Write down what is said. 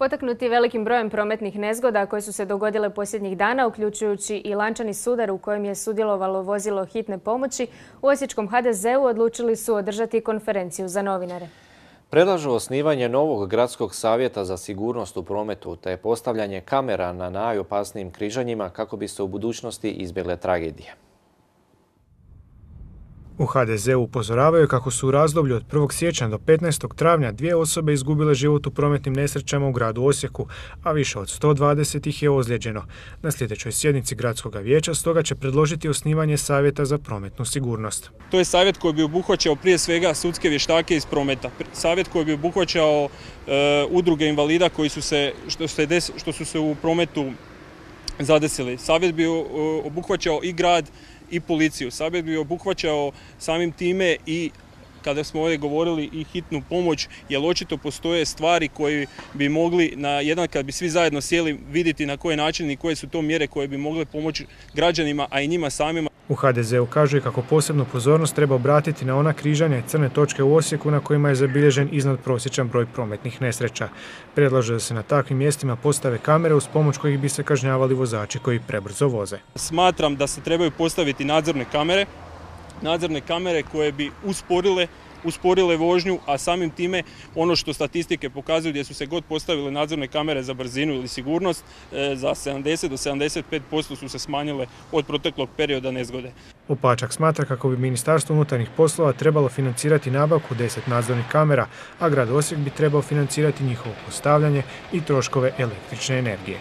Potaknuti velikim brojem prometnih nezgoda koje su se dogodile posljednjih dana, uključujući i lančani sudar u kojem je sudjelovalo vozilo hitne pomoći, u osječkom HDZ-u odlučili su održati konferenciju za novinare. Predlažu osnivanje novog gradskog savjeta za sigurnost u prometu te postavljanje kamera na najopasnijim križanjima kako bi se u budućnosti izbjegle tragedije. U HDZ-u upozoravaju kako su u razdoblju od 1. siječnja do 15. travnja 2 osobe izgubile život u prometnim nesrećama u gradu Osijeku, a više od 120 ih je ozlijeđeno. Na sljedećoj sjednici gradskog vijeća stoga će predložiti osnivanje savjeta za prometnu sigurnost. To je savjet koji bi obuhvaćao prije svega sudske vještake iz prometa. Savjet koji bi obuhvaćao udruge invalida koji što su se u prometu zadesili. Savjet bi obuhvaćao i grad i policiju. Savjet bi obuhvaćao samim time i, kada smo ovdje govorili, i hitnu pomoć, jer očito postoje stvari koje bi mogli kad bi svi zajedno sjeli, vidjeti na koji način i koje su to mjere koje bi mogle pomoći građanima, a i njima samima. U HDZ-u kažu kako posebnu pozornost treba obratiti na ona križanja i crne točke u Osijeku na kojima je zabilježen iznadprosječan broj prometnih nesreća. Predlaže da se na takvim mjestima postave kamere uz pomoć kojih bi se kažnjavali vozači koji prebrzo voze. Smatram da se trebaju postaviti nadzorne kamere koje bi usporile vožnju, a samim time ono što statistike pokazuju, gdje su se god postavile nadzorne kamere za brzinu ili sigurnost, za 70 do 75% su se smanjile od proteklog perioda nezgode. Opačak smatra kako bi Ministarstvo unutarnjih poslova trebalo financirati nabavku 10 nadzornih kamera, a grad Osijek bi trebao financirati njihovo postavljanje i troškove električne energije.